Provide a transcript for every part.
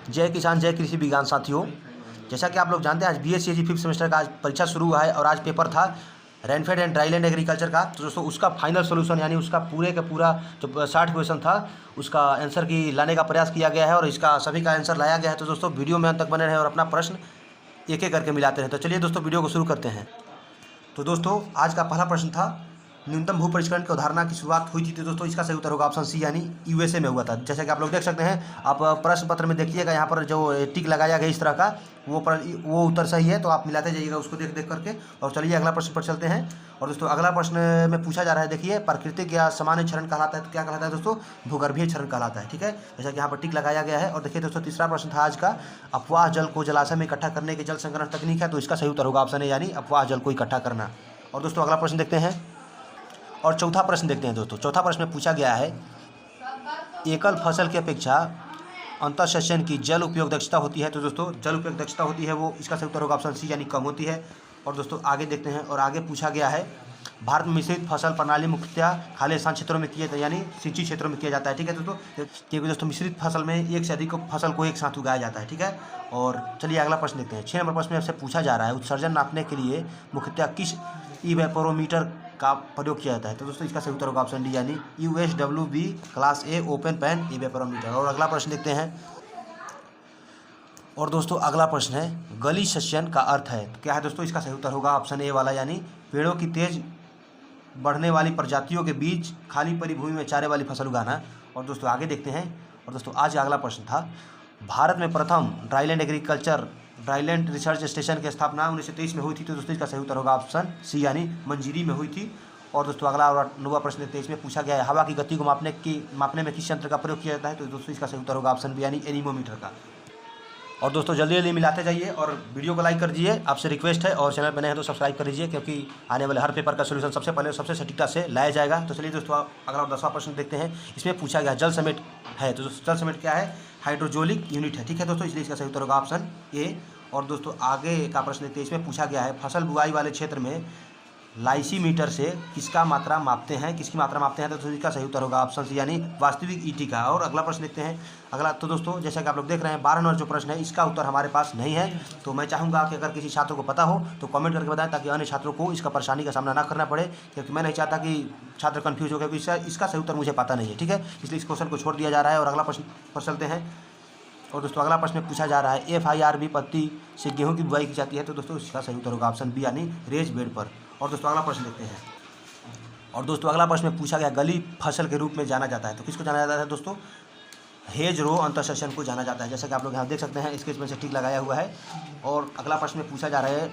जय किसान जय कृषि विज्ञान साथियों, जैसा कि आप लोग जानते हैं आज बीएससी फिफ्थ सेमेस्टर का आज परीक्षा शुरू हुआ है और आज पेपर था रेनफेड एंड ड्राईलैंड एग्रीकल्चर का। तो दोस्तों उसका फाइनल सोल्यूशन यानी उसका पूरे का पूरा जो 60 क्वेश्चन था उसका आंसर की लाने का प्रयास किया गया है और इसका सभी का आंसर लाया गया है। तो दोस्तों वीडियो में अंत तक बने रहें और अपना प्रश्न एक एक करके मिलाते हैं। तो चलिए दोस्तों वीडियो को शुरू करते हैं। तो दोस्तों आज का पहला प्रश्न था न्यूनतम भू परिष्करण की अवधारणा की शुरुआत हुई थी। तो दोस्तों इसका सही उत्तर होगा ऑप्शन सी यानी यूएसए में हुआ था। जैसा कि आप लोग देख सकते हैं, आप प्रश्न पत्र में देखिएगा यहाँ पर जो टिक लगाया गया इस तरह का वो उत्तर सही है। तो आप मिलाते जाइएगा उसको देख देख करके। और चलिए अगला प्रश्न पर चलते हैं। और दोस्तों अगला प्रश्न में पूछा जा रहा है, देखिए प्राकृतिक या सामान्य क्षरण कहलाता है तो क्या कहलाता है दोस्तों? भूगर्भीय क्षरण कहलाता है। ठीक है, जैसा कि यहाँ पर टिक लगाया गया है। और देखिए दोस्तों तीसरा प्रश्न था आज का, अफवाह जल को जलाशय में इकट्ठा करने की जल संग्रहण तकनीक है। तो इसका सही उत्तर होगा ऑप्शन ए यानी अफवाह जल को इकट्ठा करना। और दोस्तों अगला प्रश्न देखते हैं और चौथा प्रश्न देखते हैं। दोस्तों चौथा प्रश्न में पूछा गया है, एकल फसल की अपेक्षा अंतःसेचन की जल उपयोग दक्षता होती है। तो दोस्तों जल उपयोग दक्षता होती है वो, इसका सही उत्तर होगा ऑप्शन सी यानी कम होती है। और दोस्तों आगे देखते हैं और आगे पूछा गया है, भारत में मिश्रित फसल प्रणाली मुख्यतः खाली स्थान क्षेत्रों में किए यानी सिंचित क्षेत्रों में किया जाता है। ठीक है दोस्तों, क्योंकि दोस्तों मिश्रित फसल में एक से अधिक फसल को एक साथ उगाया जाता है। ठीक है, और चलिए अगला प्रश्न देखते हैं। 6 नंबर प्रश्न में आपसे पूछा जा रहा है, उत्सर्जन नापने के लिए मुख्यतः किस इवेपोरोमीटर का प्रयोग किया जाता है। तो दोस्तों इसका सही उत्तर होगा ऑप्शन डी यानी USWB class A open pan evaporimeter. और अगला प्रश्न देखते हैं। और दोस्तों अगला प्रश्न है, गली सस्यन का अर्थ है तो क्या है दोस्तों? इसका सही उत्तर होगा ऑप्शन ए वाला यानी पेड़ों की तेज बढ़ने वाली प्रजातियों के बीच खाली पड़ी भूमि में चारे वाली फसल उगाना। और दोस्तों आगे देखते हैं। और दोस्तों आज अगला प्रश्न था, भारत में प्रथम ड्राईलैंड रिसर्च स्टेशन की स्थापना 1923 में हुई थी। तो दोस्तों इसका सही उत्तर होगा ऑप्शन सी यानी मंजीरी में हुई थी। और दोस्तों अगला और 9वां प्रश्न 23 में पूछा गया है, हवा की गति को मापने में किस यंत्र का प्रयोग किया जाता है। तो दोस्तों इसका सही उत्तर होगा ऑप्शन बी यानी एनीमोमीटर का। और दोस्तों जल्दी जल्दी मिलाते जाइए और वीडियो को लाइक कर दीजिए, आपसे रिक्वेस्ट है। और चैनल पर नए हैं तो सब्सक्राइब कर दीजिए, क्योंकि आने वाले हर पेपर का सोल्यूशन सबसे पहले सबसे सटीकता से लाया जाएगा। तो चलिए दोस्तों अगला 10वां प्रश्न देखते हैं। इसमें पूछा गया जल समेट है। तो जल समेट क्या है? हाइड्रोजोलिक यूनिट है। ठीक है दोस्तों, इसलिए इसका सही उत्तर होगा ऑप्शन ए। और दोस्तों आगे का प्रश्न देखते हैं। इसमें पूछा गया है, फसल बुआई वाले क्षेत्र में लाइसीमीटर से किसकी मात्रा मापते हैं। तो इसका सही उत्तर होगा ऑप्शन सी यानी वास्तविक ईटी का। और अगला प्रश्न देखते हैं। अगला तो दोस्तों जैसा कि आप लोग देख रहे हैं 12 नंबर जो प्रश्न है इसका उत्तर हमारे पास नहीं है। तो मैं चाहूँगा कि अगर किसी छात्र को पता हो तो कमेंट करके बताएं, ताकि अन्य छात्रों को इसका परेशानी का सामना ना करना पड़े, क्योंकि मैं नहीं चाहता कि छात्र कन्फ्यूज हो, क्योंकि इसका सही उत्तर मुझे पता नहीं है। ठीक है, इसलिए इस क्वेश्चन को छोड़ दिया जा रहा है। और अगला प्रश्न पर चलते हैं। और दोस्तों अगला प्रश्न में पूछा जा रहा है, FIRB पत्ती से गेहूं की बुआई की जाती है। तो दोस्तों इसका सही उत्तर होगा ऑप्शन बी यानी रेज बेड पर। और दोस्तों अगला प्रश्न देखते हैं। और दोस्तों अगला प्रश्न में पूछा गया, गली फसल के रूप में जाना जाता है। तो किसको जाना जाता है दोस्तों? हेज रो अंतःसेचन को जाना जाता है। जैसा कि आप लोग यहाँ देख सकते हैं, स्केच में से टिक लगाया हुआ है। और अगला प्रश्न में पूछा जा रहा है,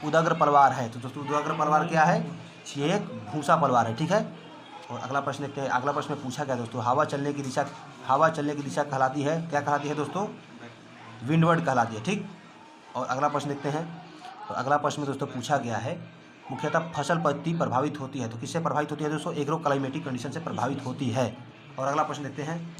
उदग्र परिवार है। तो दोस्तों उदग्र परिवार क्या है? ये एक भूसा परिवार है। ठीक है, और अगला प्रश्न देखते हैं। अगला प्रश्न में पूछा गया दोस्तों, हवा चलने की दिशा कहलाती है, क्या कहलाती है दोस्तों? विंडवर्ड कहलाती है। ठीक, और अगला प्रश्न देखते हैं। और अगला प्रश्न में दोस्तों पूछा गया है, मुख्यतः फसल पत्ती प्रभावित होती है। तो किससे प्रभावित होती है दोस्तों? एग्रो क्लाइमेटिक कंडीशन से प्रभावित होती है। और अगला प्रश्न देखते हैं।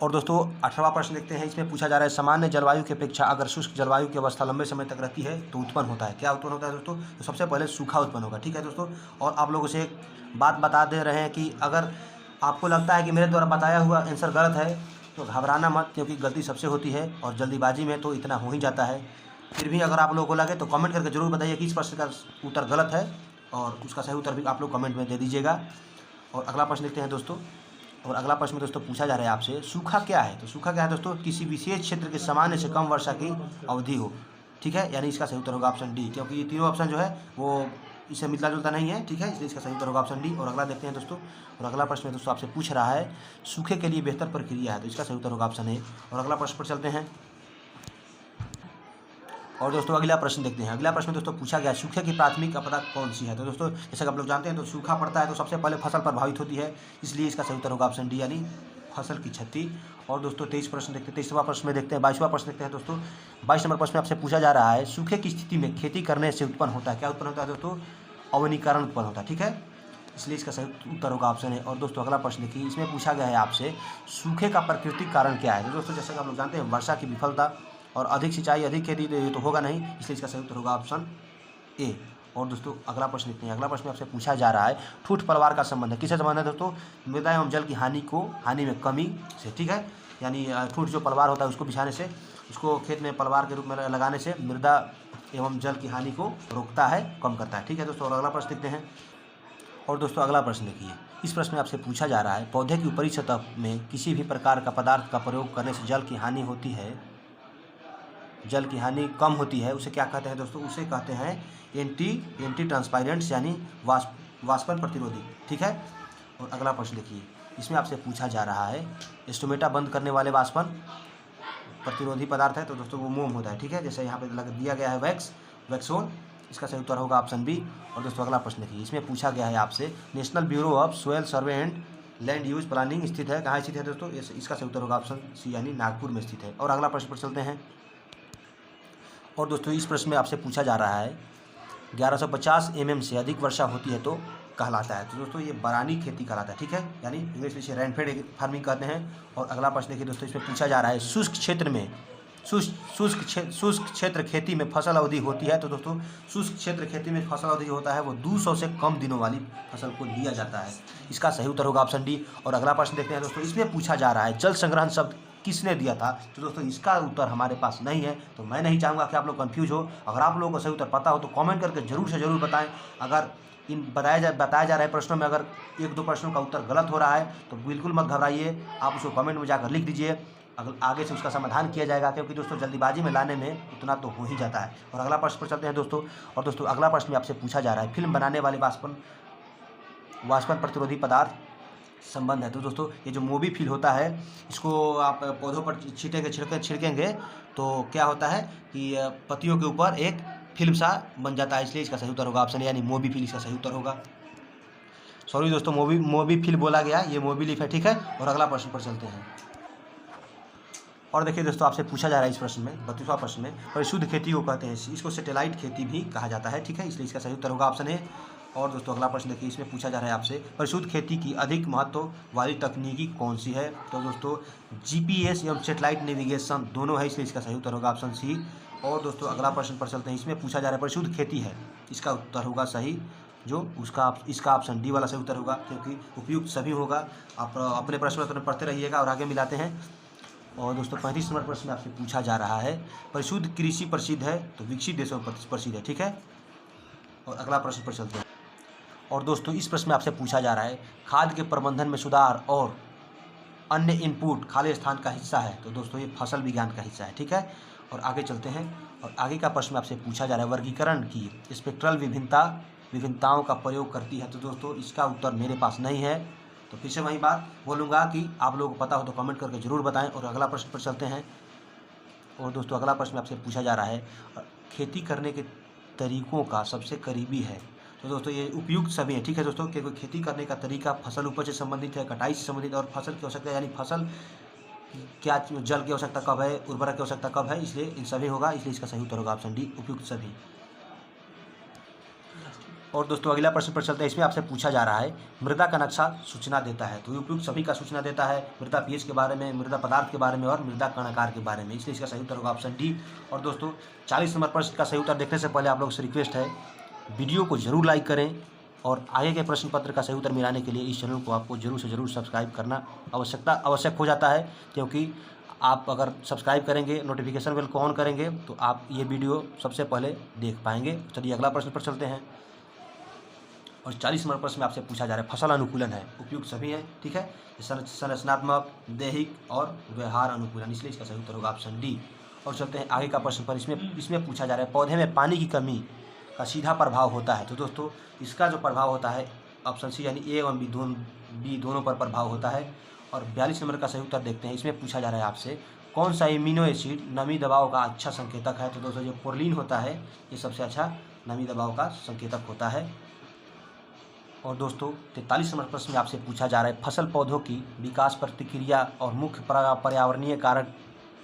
और दोस्तों 18वां प्रश्न देखते हैं। इसमें पूछा जा रहा है, सामान्य जलवायु की अपेक्षा अगर शुष्क जलवायु की अवस्था लंबे समय तक रहती है तो उत्पन्न होता है, क्या उत्पन्न होता है दोस्तों? तो सबसे पहले सूखा उत्पन्न होगा। ठीक है दोस्तों, और आप लोगों से एक बात बता दे रहे हैं कि अगर आपको लगता है कि मेरे द्वारा बताया हुआ आंसर गलत है तो घबराना मत, क्योंकि गलती सबसे होती है और जल्दीबाजी में तो इतना हो ही जाता है। फिर भी अगर आप लोगों को लगे तो कमेंट करके जरूर बताइए कि इस प्रश्न का उत्तर गलत है, और उसका सही उत्तर भी आप लोग कमेंट में दे दीजिएगा। और अगला प्रश्न देखते हैं दोस्तों। और अगला प्रश्न में दोस्तों पूछा जा रहा है आपसे, सूखा क्या है? तो सूखा क्या है दोस्तों? किसी विशेष क्षेत्र के सामान्य से कम वर्षा की अवधि हो। ठीक है, यानी इसका सही उत्तर होगा ऑप्शन डी, क्योंकि ये तीनों ऑप्शन जो है वो इससे मिलता जुलता नहीं है। ठीक है, इसलिए इसका सही उत्तर होगा ऑप्शन डी। और अगला देखते हैं दोस्तों। और अगला प्रश्न में दोस्तों आपसे पूछ रहा है, सूखे के लिए बेहतर प्रक्रिया है। तो इसका सही उत्तर होगा ऑप्शन ए। और अगला प्रश्न पर चलते हैं। और दोस्तों अगला प्रश्न देखते हैं। अगला प्रश्न दोस्तों पूछा गया, सूखे की प्राथमिक आपदा कौन सी है। तो दोस्तों जैसे आप लोग जानते हैं तो सूखा पड़ता है तो सबसे पहले फसल प्रभावित होती है, इसलिए इसका सही उत्तर होगा ऑप्शन डी यानी फसल की क्षति। और दोस्तों 23 प्रश्न देखते हैं। 23वां प्रश्न में देखते हैं। 22वां प्रश्न देखते हैं दोस्तों। 22 नंबर प्रश्न में आपसे पूछा जा रहा है, सूखे की स्थिति में खेती करने से उत्पन्न होता है, क्या उत्पन्न होता है दोस्तों? अवनीकरण उत्पन्न होता है। ठीक है, इसलिए इसका सही उत्तर होगा ऑप्शन है। और दोस्तों अगला प्रश्न देखिए, इसमें पूछा गया है आपसे, सूखे का प्राकृतिक कारण क्या है। तो दोस्तों जैसे कि आप लोग जानते हैं वर्षा की विफलता और अधिक सिंचाई अधिक खेती, तो ये तो होगा नहीं, इसलिए इसका सही उत्तर होगा ऑप्शन ए। और दोस्तों अगला प्रश्न देखते हैं। अगला प्रश्न आपसे पूछा जा रहा है, ठूठ परिवार का संबंध है, किससे संबंध है दोस्तों? मृदा एवं जल की हानि में कमी से। ठीक है, यानी ठूठ जो पलवार होता है उसको बिछाने से, उसको खेत में पलवार के रूप में लगाने से मृदा एवं जल की हानि को रोकता है, कम करता है। ठीक है दोस्तों, और अगला प्रश्न देखते हैं। और दोस्तों अगला प्रश्न देखिए, इस प्रश्न में आपसे पूछा जा रहा है पौधे की ऊपरी सतह में किसी भी प्रकार का पदार्थ का प्रयोग करने से जल की हानि होती है, जल की हानि कम होती है, उसे क्या कहते हैं दोस्तों? उसे कहते हैं एंटी ट्रांसपायरेंट्स यानी वाष्पन प्रतिरोधी। ठीक है, और अगला प्रश्न देखिए, इसमें आपसे पूछा जा रहा है स्टोमेटा बंद करने वाले वाष्पन प्रतिरोधी पदार्थ है, तो दोस्तों वो मोम होता है। ठीक है, जैसे यहाँ पे लग दिया गया है वैक्सोन, इसका सही उत्तर होगा ऑप्शन बी। और दोस्तों अगला प्रश्न देखिए, इसमें पूछा गया है आपसे national bureau of soil survey and land use planning स्थित है, कहाँ स्थित है दोस्तों? इसका सही उत्तर होगा ऑप्शन सी यानी नागपुर में स्थित है। और अगला प्रश्न पर चलते हैं। और दोस्तों इस प्रश्न में आपसे पूछा जा रहा है 1150 mm से अधिक वर्षा होती है तो कहलाता है, तो दोस्तों ये बरानी खेती कहलाता है। ठीक है, यानी इंग्लिश में इसे रेनफेड फार्मिंग कहते हैं। और अगला प्रश्न देखिए दोस्तों, इसमें पूछा जा रहा है शुष्क क्षेत्र में शुष्क क्षेत्र खेती में फसल अवधि होती है, तो दोस्तों शुष्क क्षेत्र खेती में फसल अवधि जो होता है वो 200 से कम दिनों वाली फसल को लिया जाता है, इसका सही उत्तर होगा ऑप्शन डी। और अगला प्रश्न देखते हैं दोस्तों, इसमें पूछा जा रहा है जल संग्रहण शब्द किसने दिया था, तो दोस्तों इसका उत्तर हमारे पास नहीं है, तो मैं नहीं चाहूँगा कि आप लोग कंफ्यूज हो। अगर आप लोगों को सही उत्तर पता हो तो कमेंट करके जरूर से जरूर बताएं। अगर इन बताया जा रहे प्रश्नों में अगर एक दो प्रश्नों का उत्तर गलत हो रहा है तो बिल्कुल मत घबराइए, आप उसको कमेंट में जाकर लिख दीजिए, अगर आगे से उसका समाधान किया जाएगा, क्योंकि दोस्तों जल्दीबाजी में लाने में उतना तो हो ही जाता है। और अगला प्रश्न पर चलते हैं दोस्तों। और दोस्तों अगला प्रश्न में आपसे पूछा जा रहा है फिल्म बनाने वाले वाष्पन प्रतिरोधी पदार्थ संबंध है, तो दोस्तों ये जो मोबी फिल होता है इसको आप पौधों पर छिड़केंगे तो क्या होता है कि पत्तियों के ऊपर एक फिल्म सा बन जाता है, इसलिए इसका सही उत्तर होगा ऑप्शन यानी मोबी फिल इसका सही उत्तर होगा। सॉरी दोस्तों, मोबी फिल बोला गया, ये मोबी लीफ है। ठीक है, और अगला प्रश्न पर चलते हैं। और देखिए दोस्तों, आपसे पूछा जा रहा है इस प्रश्न में 32वां प्रश्न में परिशुद्ध खेती को कहते हैं, इसको सैटेलाइट खेती भी कहा जाता है। ठीक है, इसलिए इसका सही उत्तर होगा ऑप्शन ए। और दोस्तों अगला प्रश्न देखिए, इसमें पूछा जा रहा है आपसे परिशुद्ध खेती की अधिक महत्व वाली तकनीकी कौन सी है, तो दोस्तों GPS एवं सैटेलाइट नेविगेशन दोनों है, इसलिए इसका सही उत्तर होगा ऑप्शन सी। और दोस्तों अगला प्रश्न पर चलते हैं, इसमें पूछा जा रहा है परिशुद्ध खेती है, इसका उत्तर होगा सही, जो इसका ऑप्शन डी वाला सही उत्तर होगा, क्योंकि उपयुक्त सभी होगा। आप अपने प्रश्न पत्र पढ़ते रहिएगा और आगे मिलाते हैं। और दोस्तों 35 नंबर प्रश्न आपसे पूछा जा रहा है परिशुद्ध कृषि प्रसिद्ध है तो विकसित देशों में प्रसिद्ध है। ठीक है, और अगला प्रश्न पर चलते हैं। और दोस्तों इस प्रश्न में आपसे पूछा जा रहा है खाद के प्रबंधन में सुधार और अन्य इनपुट खाली स्थान का हिस्सा है, तो दोस्तों ये फसल विज्ञान का हिस्सा है। ठीक है, और आगे चलते हैं। और आगे का प्रश्न आपसे पूछा जा रहा है वर्गीकरण की स्पेक्ट्रल विभिन्नताओं का प्रयोग करती है, तो दोस्तों इसका उत्तर मेरे पास नहीं है, तो फिर से वही बात बोलूँगा कि आप लोगों को पता हो तो कमेंट करके ज़रूर बताएं। और अगला प्रश्न पर चलते हैं। और दोस्तों अगला प्रश्न आपसे पूछा जा रहा है खेती करने के तरीकों का सबसे करीबी है, तो दोस्तों ये उपयुक्त सभी है। ठीक है दोस्तों, क्योंकि खेती करने का तरीका फसल उपज से संबंधित है, कटाई से संबंधित और फसल की आवश्यकता यानी फसल क्या जल की आवश्यकता कब है, उर्वरक की आवश्यकता कब है, इसलिए इन सभी होगा, इसलिए इसका सही उत्तर होगा ऑप्शन डी उपयुक्त सभी। और दोस्तों अगला प्रश्न पर चलते हैं, इसमें आपसे पूछा जा रहा है मृदा का नक्शा सूचना देता है, तो उपयुक्त सभी का सूचना देता है, मृदा पीएच के बारे में, मृदा पदार्थ के बारे में और मृदा कणाकार के बारे में, इसलिए इसका सही उत्तर होगा ऑप्शन डी। और दोस्तों 40 नंबर प्रश्न का सही उत्तर देखने से पहले आप लोगों से रिक्वेस्ट है वीडियो को जरूर लाइक करें, और आगे के प्रश्न पत्र का सही उत्तर मिलाने के लिए इस चैनल को आपको जरूर से जरूर सब्सक्राइब करना आवश्यक हो जाता है, क्योंकि आप अगर सब्सक्राइब करेंगे, नोटिफिकेशन बेल को ऑन करेंगे तो आप ये वीडियो सबसे पहले देख पाएंगे। चलिए अगला प्रश्न पर चलते हैं। और 40 नंबर प्रश्न में आपसे पूछा जा रहा है फसल अनुकूलन है, उपयुक्त सभी है। ठीक है, संरचनात्मक, दैहिक और व्यवहार अनुकूलन, इसलिए इसका सही उत्तर होगा ऑप्शन डी। और चलते हैं आगे का प्रश्न पर, इसमें पूछा जा रहा है पौधे में पानी की कमी का सीधा प्रभाव होता है, तो दोस्तों इसका जो प्रभाव होता है ऑप्शन सी यानी ए एवं बी दोनों पर प्रभाव होता है। और 42 नंबर का सही उत्तर देखते हैं, इसमें पूछा जा रहा है आपसे कौन सा इम्यूनो एसिड नमी दबाव का अच्छा संकेतक है, तो दोस्तों जो पोरलीन होता है ये सबसे अच्छा नमी दबाव का संकेतक होता है। और दोस्तों 43 नंबर प्रश्न में आपसे पूछा जा रहा है फसल पौधों की विकास प्रतिक्रिया और मुख्य पर्यावरणीय कारक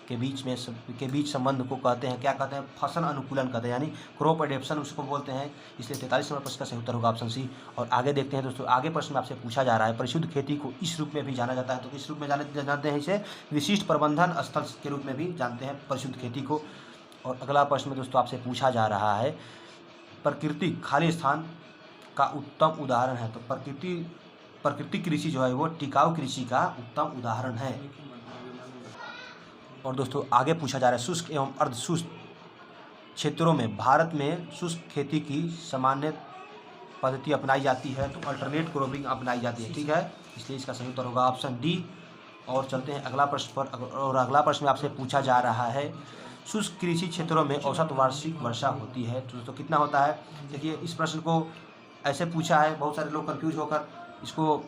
के बीच संबंध को कहते हैं, क्या कहते हैं? फसल अनुकूलन कहते हैं, यानी क्रॉप एडेप्शन उसको बोलते हैं, इसलिए 43 नंबर प्रश्न का सही उत्तर होगा ऑप्शन सी। और आगे देखते हैं दोस्तों, आगे प्रश्न में आपसे पूछा जा रहा है परिशुद्ध खेती को इस रूप में भी जाना जाता है, तो इस रूप में जानते हैं इसे विशिष्ट प्रबंधन स्थल के रूप में भी जानते हैं परिशुद्ध खेती को। और अगला प्रश्न में दोस्तों आपसे पूछा जा रहा है प्राकृतिक खाली स्थान का उत्तम उदाहरण है, तो प्राकृतिक कृषि जो है वो टिकाऊ कृषि का उत्तम उदाहरण है। और दोस्तों आगे पूछा जा रहा है, शुष्क एवं अर्ध शुष्क क्षेत्रों में भारत में शुष्क खेती की सामान्य पद्धति अपनाई जाती है, तो अल्टरनेट क्रॉपिंग अपनाई जाती है, ठीक है। इसलिए इसका सही उत्तर होगा ऑप्शन डी। और चलते हैं अगला प्रश्न पर। और अगला प्रश्न आपसे पूछा जा रहा है, शुष्क कृषि क्षेत्रों में औसत वार्षिक वर्षा होती है, तो दोस्तों कितना होता है। देखिए इस प्रश्न को ऐसे पूछा है, बहुत सारे लोग कंफ्यूज होकर इसको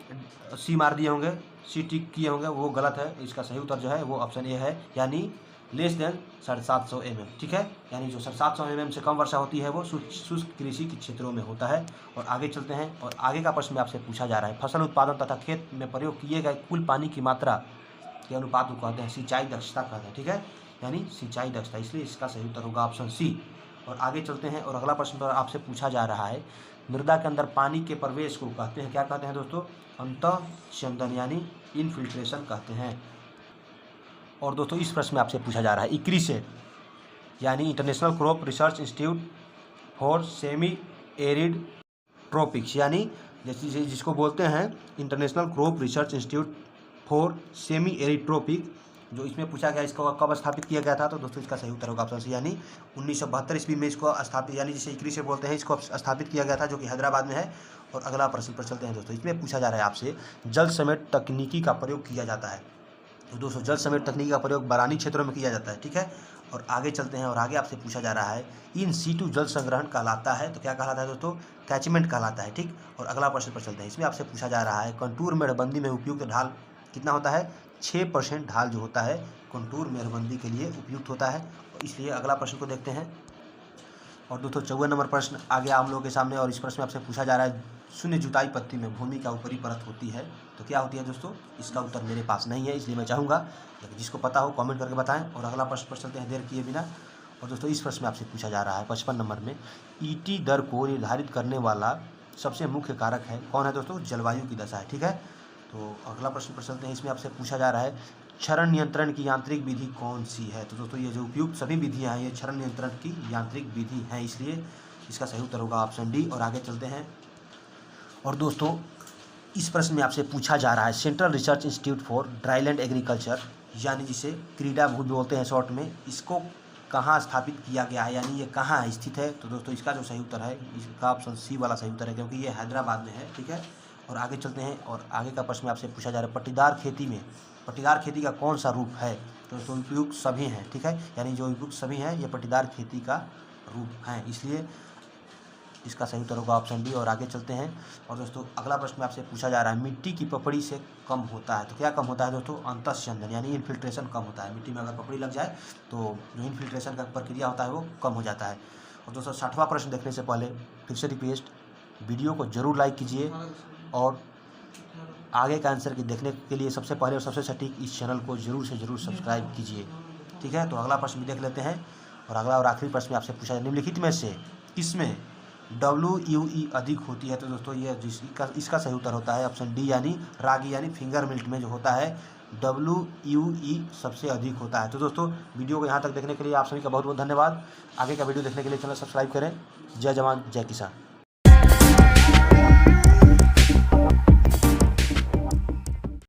सी मार दिए होंगे, सी टिक किए होंगे, वो गलत है। इसका सही उत्तर जो है वो ऑप्शन ए है, यानी लेस देन 750 mm, ठीक है। यानी जो 750 mm से कम वर्षा होती है वो शुष्क कृषि के क्षेत्रों में होता है। और आगे चलते हैं, और आगे का प्रश्न आपसे पूछा जा रहा है, फसल उत्पादन तथा खेत में प्रयोग किए गए कुल पानी की मात्रा के अनुपात को कहते हैं सिंचाई दक्षता कहते हैं, ठीक है, यानी सिंचाई दक्षता। इसलिए इसका सही उत्तर होगा ऑप्शन सी। और आगे चलते हैं, और अगला प्रश्न पर आपसे पूछा जा रहा है, मृदा के अंदर पानी के प्रवेश को कहते हैं, क्या कहते हैं दोस्तों, अंतःस्यंदन यानी इनफिल्ट्रेशन कहते हैं। और दोस्तों इस प्रश्न में आपसे पूछा जा रहा है, इक्रीसेट यानी international crop research institute for semi arid tropics, यानी जैसे जिसको बोलते हैं international crop research institute for semi arid tropic, जो इसमें पूछा गया इसको कब स्थापित किया गया था, तो दोस्तों इसका सही उत्तर होगा ऑप्शन सी, यानी 1972 ईस्वी में इसको स्थापित, यानी जिसे इक्रीसेट बोलते हैं, इसको स्थापित किया गया था, जो कि हैदराबाद में है। और अगला प्रश्न पर चलते हैं दोस्तों, इसमें पूछा जा रहा है आपसे, जल समेट तकनीकी का प्रयोग किया जाता है, तो दोस्तों जल समेट तकनीकी का प्रयोग बरानी क्षेत्रों में किया जाता है, ठीक है। और आगे चलते हैं, और आगे आपसे पूछा जा रहा है, इन सीटू जल संग्रहण कहलाता है, तो क्या कहलाता है दोस्तों, कैचमेंट कहलाता है, ठीक। और अगला प्रश्न पर चलते हैं, इसमें आपसे पूछा जा रहा है, कंटूर मेड़बंदी में उपयुक्त ढाल कितना होता है, 6% ढाल जो होता है कंटूर मेड़बंदी के लिए उपयुक्त होता है। इसलिए अगला प्रश्न को देखते हैं। और दोस्तों 54 नंबर प्रश्न आ गया हम लोगों के सामने, और इस प्रश्न में आपसे पूछा जा रहा है, शून्य जुताई पत्ती में भूमि का ऊपरी परत होती है, तो क्या होती है दोस्तों, इसका उत्तर मेरे पास नहीं है, इसलिए मैं चाहूँगा लेकिन जिसको पता हो कमेंट करके बताएं। और अगला प्रश्न पर चलते हैं देर किए बिना। और दोस्तों इस प्रश्न में आपसे पूछा जा रहा है 55 नंबर में, ईटी दर को निर्धारित करने वाला सबसे मुख्य कारक है, कौन है दोस्तों, जलवायु की दशा है, ठीक है। तो अगला प्रश्न पर चलते हैं, इसमें आपसे पूछा जा रहा है, क्षरण नियंत्रण की यांत्रिक विधि कौन सी है, तो दोस्तों ये जो उपयुक्त सभी विधियाँ हैं ये क्षरण नियंत्रण की यांत्रिक विधि हैं, इसलिए इसका सही उत्तर होगा ऑप्शन डी। और आगे चलते हैं, और दोस्तों इस प्रश्न में आपसे पूछा जा रहा है, central research institute for dryland agriculture, यानी जिसे क्रीडा भूमि बोलते हैं शॉर्ट में, इसको कहाँ स्थापित किया गया है, यानी ये कहाँ स्थित है, तो दोस्तों इसका जो सही उत्तर है, इसका ऑप्शन सी वाला सही उत्तर है, क्योंकि ये हैदराबाद में है, ठीक है। और आगे चलते हैं, और आगे का प्रश्न आपसे पूछा जा रहा है, पट्टीदार खेती में, पट्टीदार खेती का कौन सा रूप है, तो दोस्तों उपयुक्त सभी हैं, ठीक है, यानी जो उपयुक्त सभी हैं ये पट्टीदार खेती का रूप हैं, इसलिए इसका सही उत्तर होगा ऑप्शन डी। और आगे चलते हैं, और दोस्तों अगला प्रश्न आपसे पूछा जा रहा है, मिट्टी की पपड़ी से कम होता है, तो क्या कम होता है दोस्तों, अंतःस्यंदन यानी इन्फिल्ट्रेशन कम होता है, मिट्टी में अगर पपड़ी लग जाए तो जो इन्फिल्ट्रेशन का प्रक्रिया होता है वो कम हो जाता है। और दोस्तों 60वां प्रश्न देखने से पहले फिर से रिक्वेस्ट, वीडियो को जरूर लाइक कीजिए, और आगे का आंसर की देखने के लिए सबसे पहले और सबसे सटीक इस चैनल को जरूर से जरूर सब्सक्राइब कीजिए, ठीक है। तो अगला प्रश्न भी देख लेते हैं, और अगला और आखिरी प्रश्न में आपसे पूछा जाए, निम्नलिखित में से किसमें WUE अधिक होती है, तो दोस्तों ये इसका सही उत्तर होता है ऑप्शन डी, यानी रागी यानी फिंगर मिल्ट में जो होता है WUE सबसे अधिक होता है। तो दोस्तों वीडियो को यहाँ तक देखने के लिए आप सभी का बहुत बहुत धन्यवाद। आगे का वीडियो देखने के लिए चैनल सब्सक्राइब करें। जय जवान जय किसान।